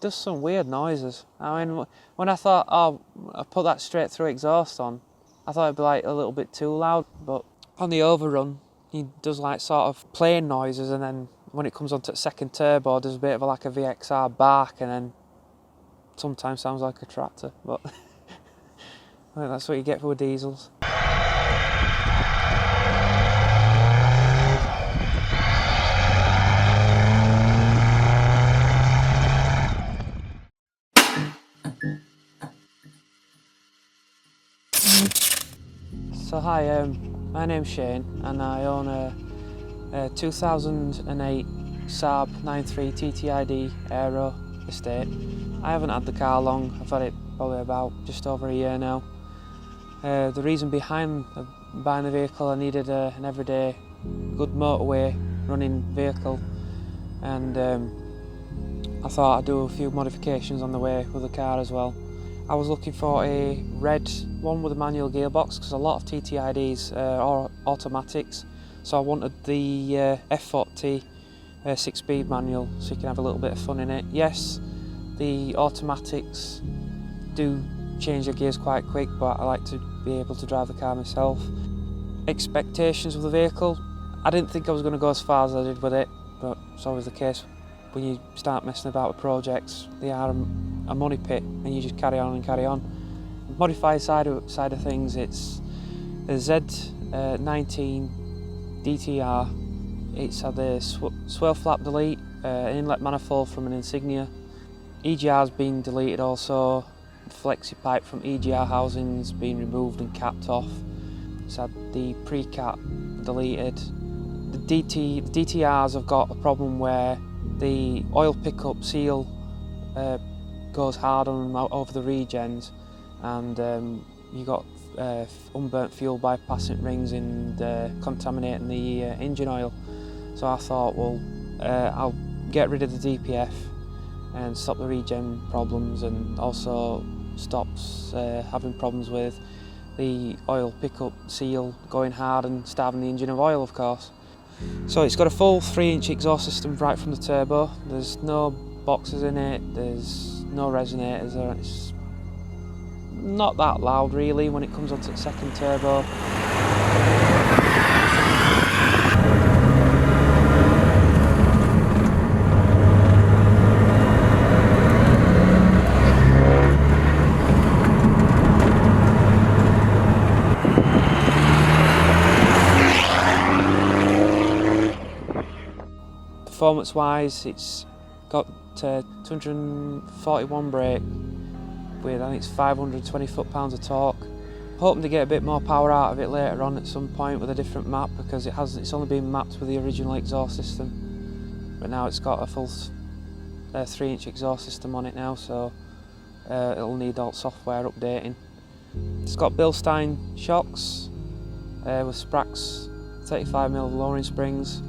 does some weird noises. I mean, when I thought, oh, I put that straight through exhaust on, I thought it'd be like a little bit too loud, but on the overrun, he does like sort of plane noises, and then when it comes onto the second turbo, there's a bit of like a VXR bark, and then sometimes sounds like a tractor, but I think that's what you get for diesels. So hi, my name's Shane, and I own a 2008 Saab 9.3 TTiD Aero estate. I haven't had the car long. I've had it probably about just over a year now. The reason behind buying the vehicle, I needed an everyday, good motorway running vehicle, and I thought I'd do a few modifications on the way with the car as well. I was looking for a red one with a manual gearbox because a lot of TTiDs are automatics, so I wanted the F40 6-speed manual so you can have a little bit of fun in it. Yes, the automatics do change the gears quite quick, but I like to be able to drive the car myself. Expectations of the vehicle, I didn't think I was going to go as far as I did with it, but it's always the case when you start messing about with projects. They are a money pit and you just carry on and carry on. The modified side of things, it's a Z19 DTR. It's had a swirl flap delete, an inlet manifold from an Insignia. EGR's been deleted also. The flexi pipe from EGR housing's been removed and capped off. It's had the pre-cap deleted. The DTRs have got a problem where the oil pickup seal goes hard on them over the regens, and you got unburnt fuel bypassing rings and contaminating the engine oil. So I thought, well, I'll get rid of the DPF and stop the regen problems, and also stops having problems with the oil pickup seal going hard and starving the engine of oil, of course. So it's got a full 3-inch exhaust system right from the turbo. There's no boxes in it, there's no resonators, it's not that loud really when it comes onto the second turbo. Performance wise, it's got 241 brake with, I think it's 520 foot-pounds of torque. Hoping to get a bit more power out of it later on at some point with a different map, because it's only been mapped with the original exhaust system, but now it's got a full 3-inch exhaust system on it now, so it'll need all software updating. It's got Bilstein shocks with Sprax 35mm lowering springs.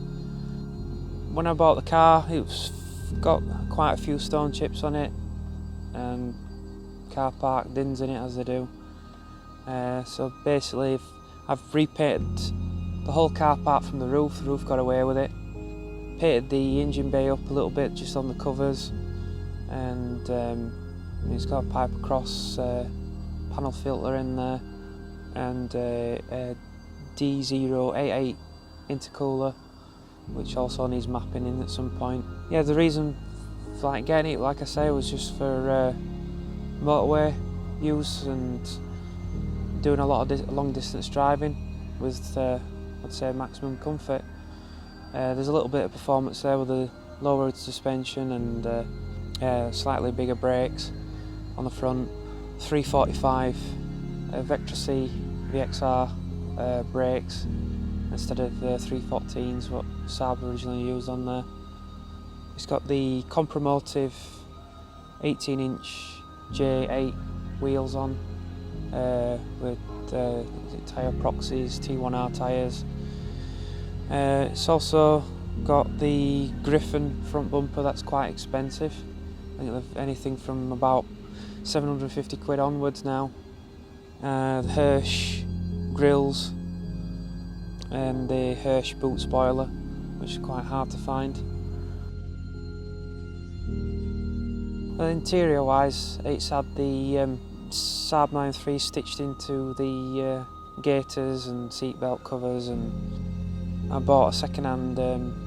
When I bought the car, it's got quite a few stone chips on it and car park dins in it, as they do. So basically I've repainted the whole car part from the roof got away with it. Painted the engine bay up a little bit just on the covers, and it's got a pipe across panel filter in there, and a D088 intercooler, which also needs mapping in at some point. Yeah, the reason for getting it, like I say, was just for motorway use and doing a lot of long distance driving with, I'd say, maximum comfort. There's a little bit of performance there with the lowered suspension and slightly bigger brakes on the front. 345 Vectra C VXR brakes instead of 314s, what Saab originally used on there. It's got the Compromotive 18-inch J8 wheels on with tyre proxies, T1R tyres. It's also got the Griffin front bumper that's quite expensive. I think they've anything from about 750 quid onwards now. The Hirsch grills and the Hirsch boot spoiler, which is quite hard to find. Interior wise, it's had the Saab 9.3 stitched into the gaiters and seatbelt covers, and I bought a second-hand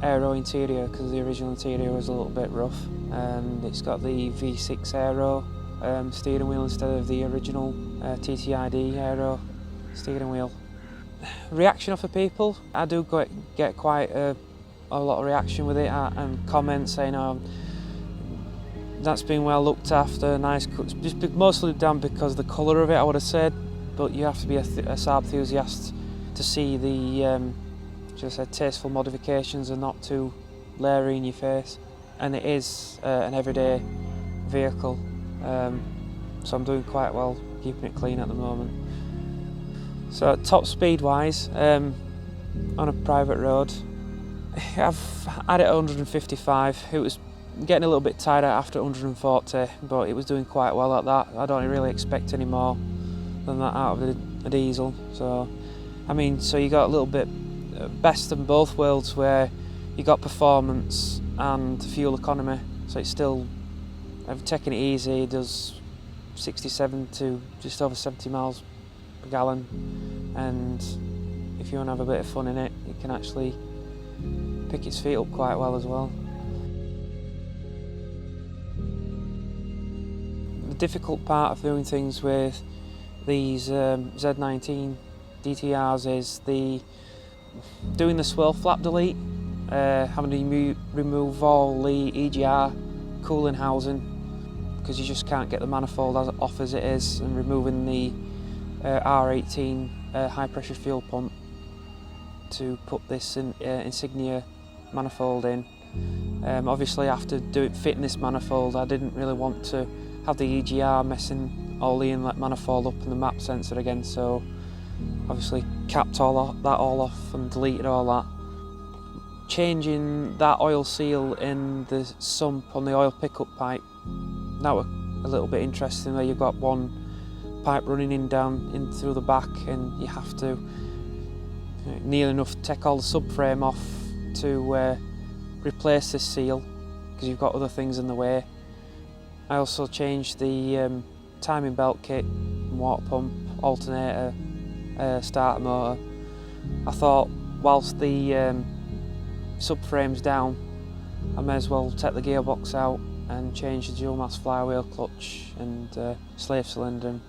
Aero interior because the original interior was a little bit rough, and it's got the V6 Aero steering wheel instead of the original TTiD Aero steering wheel. Reaction off the people, I do get quite a lot of reaction with it, and comments saying, "Oh, that's been well looked after, nice cuts." Just mostly down because of the colour of it, I would have said, but you have to be a Saab enthusiast to see the just tasteful modifications and not too leery in your face. And it is an everyday vehicle, so I'm doing quite well keeping it clean at the moment. So top speed wise, on a private road, I've had it at 155. It was getting a little bit tighter after 140, but it was doing quite well at that. I don't really expect any more than that out of a diesel. So, I mean, so you got a little bit best of both worlds, where you got performance and fuel economy. So it's still, I've taken it easy. It does 67 to just over 70 miles per gallon, and if you want to have a bit of fun in it, it can actually pick its feet up quite well as well. The difficult part of doing things with these Z19 DTRs is doing the swirl flap delete, having to remove all the EGR cooling housing because you just can't get the manifold off as it is, and removing the R18 high pressure fuel pump to put this insignia manifold in. Obviously after fitting this manifold, I didn't really want to have the EGR messing all the inlet manifold up and the map sensor again, so obviously capped all that off and deleted all that. Changing that oil seal in the sump on the oil pickup pipe, that was a little bit interesting, where you've got one pipe running down in through the back, and you have to near enough take all the subframe off to replace this seal because you've got other things in the way. I also changed the timing belt kit, water pump, alternator, starter motor. I thought whilst the subframe's down, I may as well take the gearbox out and change the dual mass flywheel, clutch and slave cylinder,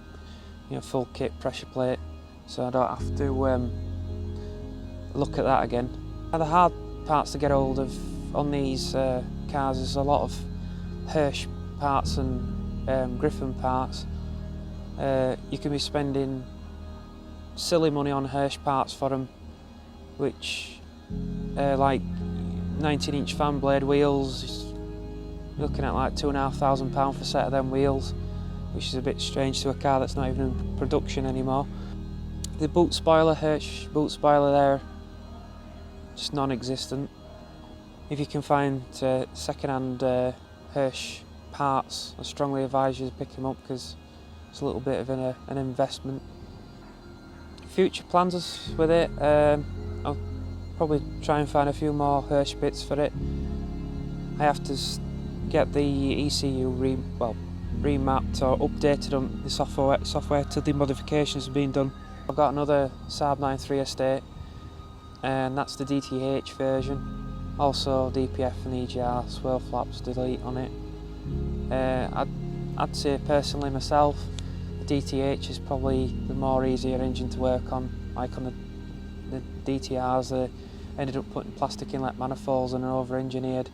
and full kit pressure plate, so I don't have to look at that again. The hard parts to get hold of on these cars is a lot of Hirsch parts and Griffin parts. You can be spending silly money on Hirsch parts for them, which like 19-inch fan blade wheels, you're looking at like £2,500 for a set of them wheels, which is a bit strange to a car that's not even in production anymore. The boot spoiler, Hirsch boot spoiler there, just non-existent. If you can find second-hand Hirsch parts, I strongly advise you to pick them up because it's a little bit of an investment. Future plans with it, I'll probably try and find a few more Hirsch bits for it. I have to get the ECU remapped or updated on the software till the modifications have been done. I've got another Saab 9.3 estate, and that's the DTH version. Also DPF and EGR swirl flaps delete on it. I'd say personally myself, the DTH is probably the more easier engine to work on. Like on the DTRs, they ended up putting plastic inlet manifolds and an over-engineered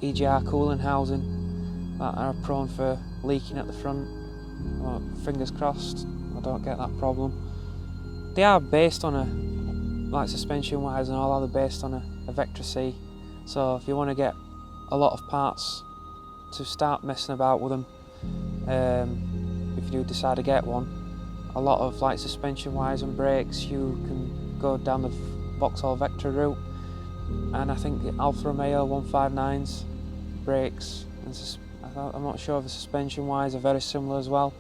EGR cooling housing that are prone for leaking at the front. Well, fingers crossed I don't get that problem. They are based on like suspension wise and all, they're based on a Vectra C, so if you want to get a lot of parts to start messing about with them, if you do decide to get one, a lot of like suspension wise and brakes, you can go down the Vauxhall Vectra route, and I think the Alfa Romeo 1.9's brakes, I'm not sure if the suspension wise are very similar as well.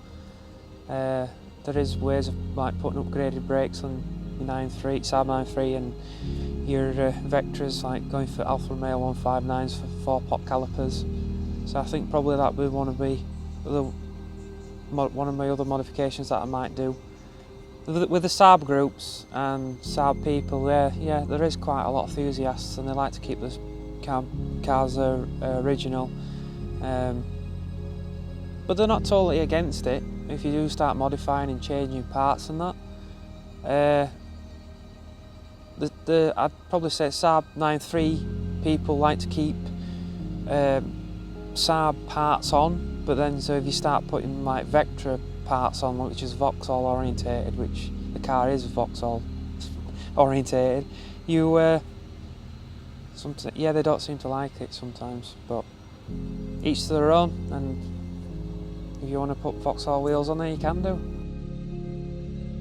There is ways of like putting upgraded brakes on your Saab 9.3 and your Vectras, like going for Alfa Romeo 1.9s for 4-pot calipers. So I think probably that would want to be one of my other modifications that I might do. With the Saab groups and Saab people, yeah, there is quite a lot of enthusiasts, and they like to keep the cars original. But they're not totally against it if you do start modifying and changing parts and that. I'd probably say Saab 9.3 people like to keep Saab parts on, but then so if you start putting like Vectra parts on, which is Vauxhall orientated, which the car is Vauxhall orientated, they don't seem to like it sometimes, but each to their own, and if you want to put Vauxhall wheels on there, you can do.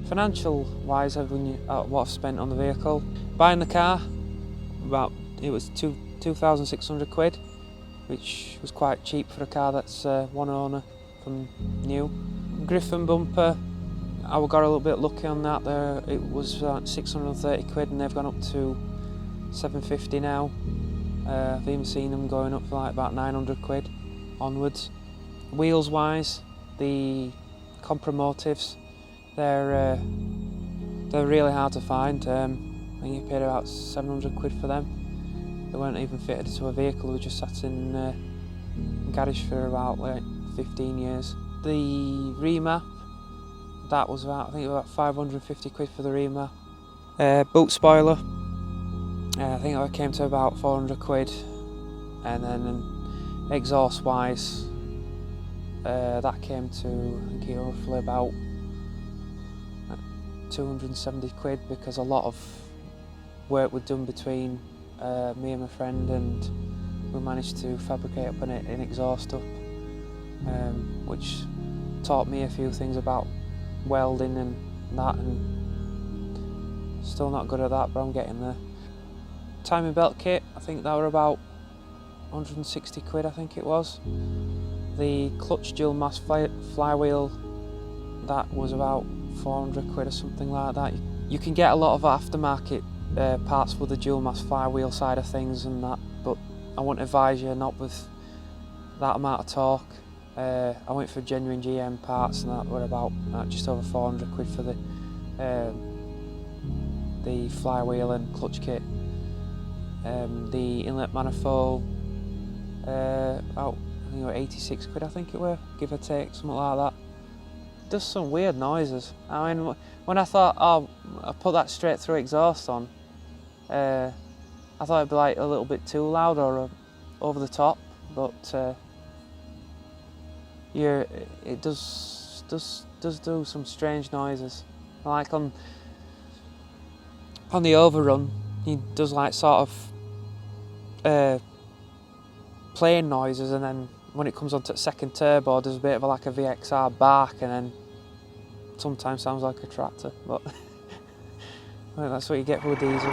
Financial wise, what I've spent on the vehicle, buying the car, it was 2,600 quid, which was quite cheap for a car that's one owner from new. Griffin bumper, I got a little bit lucky on that there. It was 630 quid and they've gone up to 750 now. I've even seen them going up for like about 900 quid onwards. Wheels wise, the Compromotives, they're really hard to find. I think you paid about 700 quid for them. They weren't even fitted to a vehicle, they were just sat in garage for about like 15 years. The remap, that was about, I think about 550 quid for the remap. Boot spoiler, I think it came to about 400 quid. And then exhaust wise, that came to, I think roughly about 270 quid, because a lot of work was done between me and my friend, and we managed to fabricate up an exhaust up, which taught me a few things about welding and that, and still not good at that, but I'm getting there. Timing belt kit, I think that were about 160 quid, I think it was. The clutch dual mass flywheel, that was about 400 quid or something like that. You can get a lot of aftermarket parts for the dual mass flywheel side of things and that, but I wouldn't advise you not with that amount of torque. I went for genuine GM parts, and that were about just over 400 quid for the flywheel and clutch kit. The inlet manifold, about 86 quid I think it were, give or take, something like that. It does some weird noises. I mean, when I thought, oh, I put that straight through exhaust on, I thought it'd be like a little bit too loud or over the top, but it does do some strange noises. Like on the overrun, he does like sort of plane noises, and then when it comes onto the second turbo, there's a bit of like a VXR bark, and then sometimes sounds like a tractor, but I think that's what you get with diesels.